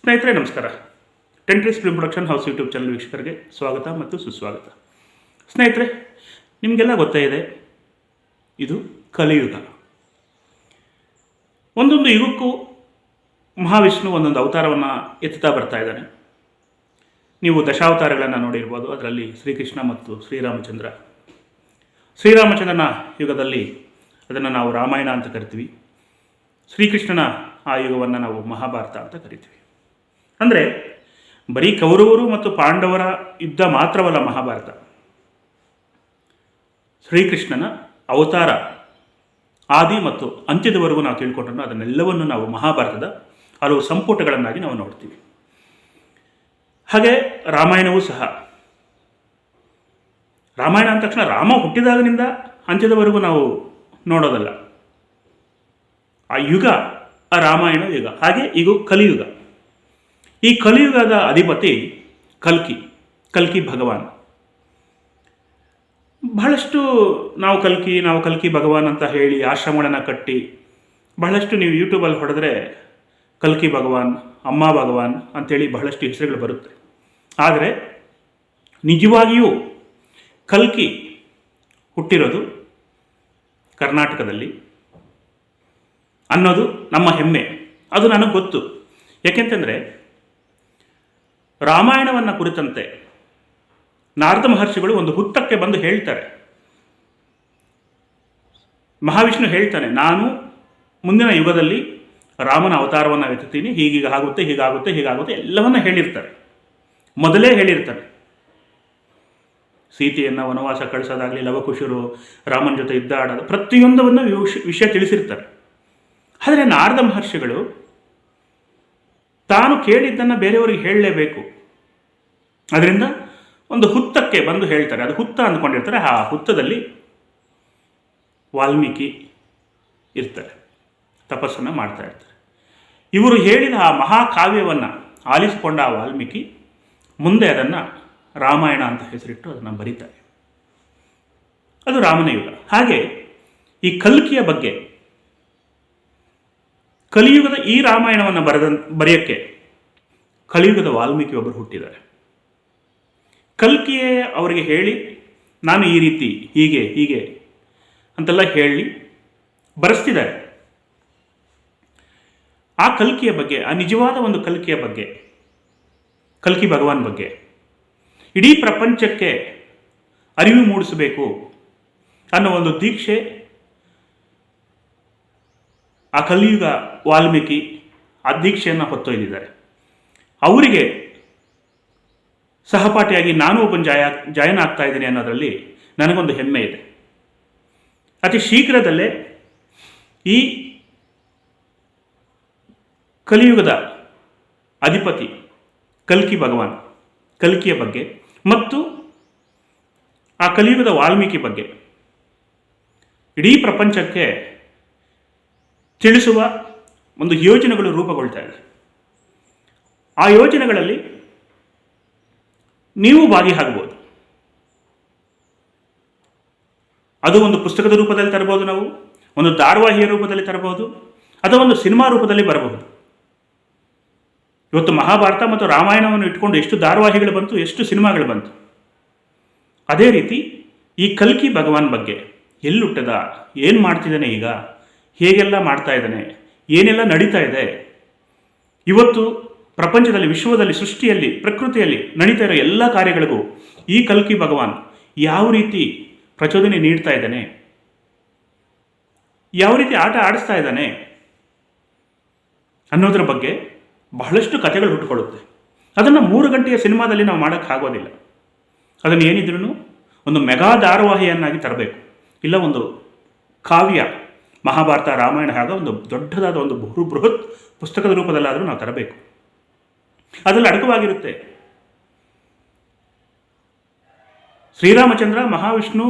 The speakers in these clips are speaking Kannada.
ಸ್ನೇಹಿತರೆ ನಮಸ್ಕಾರ. Ten Trees film production house YouTube channel ವೀಕ್ಷಕರಿಗೆ ಸ್ವಾಗತ ಮತ್ತು ಸುಸ್ವಾಗತ. ಸ್ನೇಹಿತರೆ, ನಿಮಗೆಲ್ಲ ಗೊತ್ತೇ ಇದೆ, ಇದು ಕಲಿಯುಗ. ಒಂದೊಂದು ಯುಗಕ್ಕೂ ಮಹಾವಿಷ್ಣು ಒಂದೊಂದು ಅವತಾರವನ್ನು ಎತ್ತುತ್ತಾ ಬರ್ತಾ ಇದ್ದಾನೆ. ನೀವು ದಶಾವತಾರಗಳನ್ನು ನೋಡಿರ್ಬೋದು. ಅದರಲ್ಲಿ ಶ್ರೀಕೃಷ್ಣ ಮತ್ತು ಶ್ರೀರಾಮಚಂದ್ರನ ಯುಗದಲ್ಲಿ ಅದನ್ನು ನಾವು ರಾಮಾಯಣ ಅಂತ ಕರಿತೀವಿ. ಶ್ರೀಕೃಷ್ಣನ ಆ ಯುಗವನ್ನು ನಾವು ಮಹಾಭಾರತ ಅಂತ ಕರಿತೀವಿ. ಅಂದರೆ ಬರೀ ಕೌರವರು ಮತ್ತು ಪಾಂಡವರ ಯುದ್ಧ ಮಾತ್ರವಲ್ಲ ಮಹಾಭಾರತ. ಶ್ರೀಕೃಷ್ಣನ ಅವತಾರ ಆದಿ ಮತ್ತು ಅಂತ್ಯದವರೆಗೂ ನಾವು ತಿಳ್ಕೊಂಡ್ರೂ ಅದನ್ನೆಲ್ಲವನ್ನು ನಾವು ಮಹಾಭಾರತದ ಹಲವು ಸಂಪುಟಗಳನ್ನಾಗಿ ನಾವು ನೋಡ್ತೀವಿ. ಹಾಗೆ ರಾಮಾಯಣವೂ ಸಹ. ರಾಮಾಯಣ ಅಂದ ತಕ್ಷಣ ರಾಮ ಹುಟ್ಟಿದಾಗನಿಂದ ಅಂತ್ಯದವರೆಗೂ ನಾವು ನೋಡೋದಲ್ಲ. ಆ ಯುಗ ಆ ರಾಮಾಯಣ ಯುಗ. ಹಾಗೆ ಈಗ ಕಲಿಯುಗ. ಈ ಕಲಿಯುಗದ ಅಧಿಪತಿ ಕಲ್ಕಿ ಭಗವಾನ್. ಬಹಳಷ್ಟು ನಾವು ಕಲ್ಕಿ ಭಗವಾನ್ ಅಂತ ಹೇಳಿ ಆಶ್ರಮಗಳನ್ನು ಕಟ್ಟಿ ಬಹಳಷ್ಟು ನೀವು ಯೂಟ್ಯೂಬಲ್ಲಿ ಹೊಡೆದ್ರೆ ಕಲ್ಕಿ ಭಗವಾನ್, ಅಮ್ಮ ಭಗವಾನ್ ಅಂಥೇಳಿ ಬಹಳಷ್ಟು ಹೆಸರುಗಳು ಬರುತ್ತೆ. ಆದರೆ ನಿಜವಾಗಿಯೂ ಕಲ್ಕಿ ಹುಟ್ಟಿರೋದು ಕರ್ನಾಟಕದಲ್ಲಿ ಅನ್ನೋದು ನಮ್ಮ ಹೆಮ್ಮೆ. ಅದು ನನಗೆ ಗೊತ್ತು. ಯಾಕೆಂತಂದರೆ ರಾಮಾಯಣವನ್ನು ಕುರಿತಂತೆ ನಾರದ ಮಹರ್ಷಿಗಳು ಒಂದು ಹುತ್ತಕ್ಕೆ ಬಂದು ಹೇಳ್ತಾರೆ. ಮಹಾವಿಷ್ಣು ಹೇಳ್ತಾನೆ, ನಾನು ಮುಂದಿನ ಯುಗದಲ್ಲಿ ರಾಮನ ಅವತಾರವನ್ನು ಎತ್ತುತ್ತೀನಿ, ಹೀಗಾಗುತ್ತೆ ಎಲ್ಲವನ್ನ ಹೇಳಿರ್ತಾರೆ. ಮೊದಲೇ ಹೇಳಿರ್ತಾರೆ. ಸೀತೆಯನ್ನು ವನವಾಸ ಕಳಿಸೋದಾಗಲಿ, ಲವಕುಶರು ರಾಮನ ಜೊತೆ ಯುದ್ಧ ಆಡೋದು, ಪ್ರತಿಯೊಂದವನ್ನು ವಿಷಯ ತಿಳಿಸಿರ್ತಾರೆ. ಆದರೆ ನಾರದ ಮಹರ್ಷಿಗಳು ತಾನು ಕೇಳಿದ್ದನ್ನು ಬೇರೆಯವರಿಗೆ ಹೇಳಲೇಬೇಕು. ಅದರಿಂದ ಒಂದು ಹುತ್ತಕ್ಕೆ ಬಂದು ಹೇಳ್ತಾರೆ. ಅದು ಹುತ್ತ ಅಂದ್ಕೊಂಡಿರ್ತಾರೆ. ಆ ಹುತ್ತದಲ್ಲಿ ವಾಲ್ಮೀಕಿ ಇರ್ತಾರೆ, ತಪಸ್ಸನ್ನು ಮಾಡ್ತಾ ಇರ್ತಾರೆ. ಇವರು ಹೇಳಿದ ಆ ಮಹಾಕಾವ್ಯವನ್ನು ಆಲಿಸಿಕೊಂಡ ಆ ವಾಲ್ಮೀಕಿ ಮುಂದೆ ಅದನ್ನು ರಾಮಾಯಣ ಅಂತ ಹೆಸರಿಟ್ಟು ಅದನ್ನು ಬರೀತಾರೆ. ಅದು ರಾಮನ ಯುಗ. ಹಾಗೆ ಈ ಕಲ್ಕಿಯ ಬಗ್ಗೆ, ಕಲಿಯುಗದ ಈ ರಾಮಾಯಣವನ್ನು ಬರೆಯೋಕ್ಕೆ ಕಲಿಯುಗದ ವಾಲ್ಮೀಕಿ ಒಬ್ಬರು ಹುಟ್ಟಿದ್ದಾರೆ. ಕಲ್ಕಿಯೇ ಅವರಿಗೆ ಹೇಳಿ, ನಾನು ಈ ರೀತಿ ಹೀಗೆ ಅಂತೆಲ್ಲ ಹೇಳಿ ಬರೆಸ್ತಿದ್ದಾರೆ. ಆ ಕಲ್ಕಿಯ ಬಗ್ಗೆ, ಆ ನಿಜವಾದ ಒಂದು ಕಲ್ಕಿಯ ಬಗ್ಗೆ, ಕಲ್ಕಿ ಭಗವಾನ್ ಬಗ್ಗೆ ಇಡೀ ಪ್ರಪಂಚಕ್ಕೆ ಅರಿವು ಮೂಡಿಸಬೇಕು ಅನ್ನೋ ಒಂದು ದೀಕ್ಷೆ ಆ ಕಲಿಯುಗ ವಾಲ್ಮೀಕಿ ಆ ದೀಕ್ಷೆಯನ್ನು ಹೊತ್ತೊಯ್ದಿದ್ದಾರೆ. ಅವರಿಗೆ ಸಹಪಾಠಿಯಾಗಿ ನಾನು ಒಬ್ಬನ ಜಾಯನ್ ಆಗ್ತಾ ಇದ್ದೀನಿ ಅನ್ನೋದರಲ್ಲಿ ನನಗೊಂದು ಹೆಮ್ಮೆ ಇದೆ. ಅತಿ ಶೀಘ್ರದಲ್ಲೇ ಈ ಕಲಿಯುಗದ ಅಧಿಪತಿ ಕಲ್ಕಿ ಭಗವಾನ್, ಕಲ್ಕಿಯ ಬಗ್ಗೆ ಮತ್ತು ಆ ಕಲಿಯುಗದ ವಾಲ್ಮೀಕಿ ಬಗ್ಗೆ ಇಡೀ ಪ್ರಪಂಚಕ್ಕೆ ತಿಳಿಸುವ ಒಂದು ಯೋಜನೆಗಳು ರೂಪುಗೊಳ್ತಾ ಇದೆ. ಆ ಯೋಜನೆಗಳಲ್ಲಿ ನೀವು ಭಾಗಿಯಾಗಬಹುದು. ಅದು ಒಂದು ಪುಸ್ತಕದ ರೂಪದಲ್ಲಿ ತರಬಹುದು, ನಾವು ಒಂದು ಧಾರಾವಾಹಿಯ ರೂಪದಲ್ಲಿ ತರಬಹುದು, ಅಥವಾ ಒಂದು ಸಿನಿಮಾ ರೂಪದಲ್ಲಿ ಬರಬಹುದು. ಇವತ್ತು ಮಹಾಭಾರತ ಮತ್ತು ರಾಮಾಯಣವನ್ನು ಇಟ್ಕೊಂಡು ಎಷ್ಟು ಧಾರಾವಾಹಿಗಳು ಬಂತು, ಎಷ್ಟು ಸಿನಿಮಾಗಳು ಬಂತು. ಅದೇ ರೀತಿ ಈ ಕಲ್ಕಿ ಭಗವಾನ್ ಬಗ್ಗೆ ಎಲ್ಲುಟ್ಟದ, ಏನು ಮಾಡ್ತಿದ್ದಾನೆ ಈಗ, ಹೇಗೆಲ್ಲ ಮಾಡ್ತಾ ಇದ್ದಾನೆ, ಏನೆಲ್ಲ ನಡೀತಾ ಇದೆ, ಇವತ್ತು ಪ್ರಪಂಚದಲ್ಲಿ, ವಿಶ್ವದಲ್ಲಿ, ಸೃಷ್ಟಿಯಲ್ಲಿ, ಪ್ರಕೃತಿಯಲ್ಲಿ ನಡೀತಾ ಇರೋ ಎಲ್ಲ ಕಾರ್ಯಗಳಿಗೂ ಈ ಕಲ್ಕಿ ಭಗವಾನ್ ಯಾವ ರೀತಿ ಪ್ರಚೋದನೆ ನೀಡ್ತಾ ಇದ್ದಾನೆ, ಯಾವ ರೀತಿ ಆಟ ಆಡಿಸ್ತಾ ಇದ್ದಾನೆ ಅನ್ನೋದ್ರ ಬಗ್ಗೆ ಬಹಳಷ್ಟು ಕಥೆಗಳು ಹುಟ್ಟುಕೊಳ್ಳುತ್ತೆ. ಅದನ್ನು 3 ಗಂಟೆಯ ಸಿನಿಮಾದಲ್ಲಿ ನಾವು ಮಾಡೋಕ್ಕಾಗೋದಿಲ್ಲ. ಅದನ್ನು ಏನಿದ್ರೂ ಒಂದು ಮೆಗಾ ಧಾರಾವಾಹಿಯನ್ನಾಗಿ ತರಬೇಕು, ಇಲ್ಲ ಒಂದು ಕಾವ್ಯ, ಮಹಾಭಾರತ ರಾಮಾಯಣ ಆಗ ಒಂದು ದೊಡ್ಡದಾದ ಒಂದು ಬೃಹತ್ ಪುಸ್ತಕದ ರೂಪದಲ್ಲಾದರೂ ನಾವು ತರಬೇಕು. ಅದರಲ್ಲಿ ಅಡಕವಾಗಿರುತ್ತೆ ಶ್ರೀರಾಮಚಂದ್ರ, ಮಹಾವಿಷ್ಣು,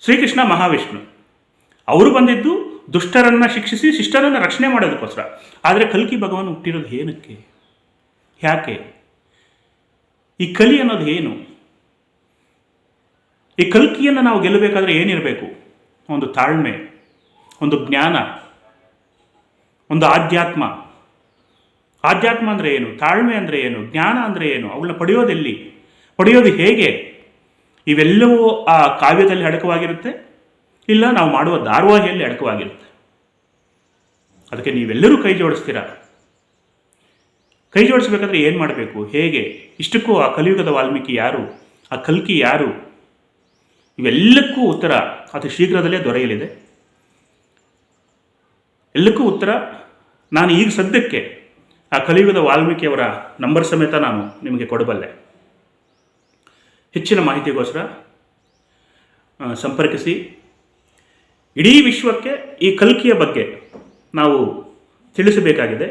ಶ್ರೀಕೃಷ್ಣ, ಮಹಾವಿಷ್ಣು. ಅವರು ಬಂದಿದ್ದು ದುಷ್ಟರನ್ನು ಶಿಕ್ಷಿಸಿ ಶಿಷ್ಟರನ್ನು ರಕ್ಷಣೆ ಮಾಡೋದಕ್ಕೋಸ್ಕರ. ಆದರೆ ಕಲ್ಕಿ ಭಗವಾನ್ ಹುಟ್ಟಿರೋದು ಏನಕ್ಕೆ, ಯಾಕೆ, ಈ ಕಲಿ ಅನ್ನೋದು ಏನು? ಈ ಕಲ್ಕಿಯನ್ನು ನಾವು ಗೆಲ್ಲಬೇಕಾದ್ರೆ ಏನಿರಬೇಕು? ಒಂದು ತಾಳ್ಮೆ, ಒಂದು ಜ್ಞಾನ, ಒಂದು ಆಧ್ಯಾತ್ಮ, ಆಧ್ಯಾತ್ಮ ಅಂದರೆ ಏನು, ತಾಳ್ಮೆ ಅಂದರೆ ಏನು, ಜ್ಞಾನ ಅಂದರೆ ಏನು, ಅವುಗಳನ್ನ ಪಡೆಯೋದೆಲ್ಲಿ, ಪಡೆಯೋದು ಹೇಗೆ, ಇವೆಲ್ಲವೂ ಆ ಕಾವ್ಯದಲ್ಲಿ ಅಡಕವಾಗಿರುತ್ತೆ, ಇಲ್ಲ ನಾವು ಮಾಡುವ ಧಾರಾವಾಹಿಯಲ್ಲಿ ಅಡಕವಾಗಿರುತ್ತೆ. ಅದಕ್ಕೆ ನೀವೆಲ್ಲರೂ ಕೈ ಜೋಡಿಸ್ತೀರಾ. ಕೈ ಜೋಡಿಸ್ಬೇಕಾದ್ರೆ ಏನು ಮಾಡಬೇಕು, ಹೇಗೆ, ಇಷ್ಟಕ್ಕೂ ಆ ಕಲಿಯುಗದ ವಾಲ್ಮೀಕಿ ಯಾರು, ಆ ಕಲ್ಕಿ ಯಾರು, ಇವೆಲ್ಲಕ್ಕೂ ಉತ್ತರ ಅತಿ ಶೀಘ್ರದಲ್ಲೇ ದೊರೆಯಲಿದೆ. ಎಲ್ಲಕ್ಕೂ ಉತ್ತರ ನಾನು ಈಗ ಸದ್ಯಕ್ಕೆ ಆ ಕಲಿಯುಗದ ವಾಲ್ಮೀಕಿಯವರ ನಂಬರ್ ಸಮೇತ ನಾನು ನಿಮಗೆ ಕೊಡಬಲ್ಲೆ. ಹೆಚ್ಚಿನ ಮಾಹಿತಿಗೋಸ್ಕರ ಸಂಪರ್ಕಿಸಿ. ಇಡೀ ವಿಶ್ವಕ್ಕೆ ಈ ಕಲ್ಕಿಯ ಬಗ್ಗೆ ನಾವು ತಿಳಿಸಬೇಕಾಗಿದೆ.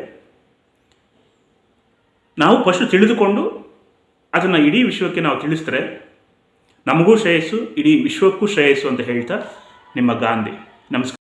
ನಾವು ಫಸ್ಟ್ ತಿಳಿದುಕೊಂಡು ಅದನ್ನು ಇಡೀ ವಿಶ್ವಕ್ಕೆ ನಾವು ತಿಳಿಸಿದ್ರೆ ನಮಗೂ ಶ್ರೇಯಸ್ಸು, ಇಡೀ ವಿಶ್ವಕ್ಕೂ ಶ್ರೇಯಸ್ಸು ಅಂತ ಹೇಳ್ತಾ ನಿಮ್ಮ ಗಾಂಧಿ. ನಮಸ್ಕಾರ.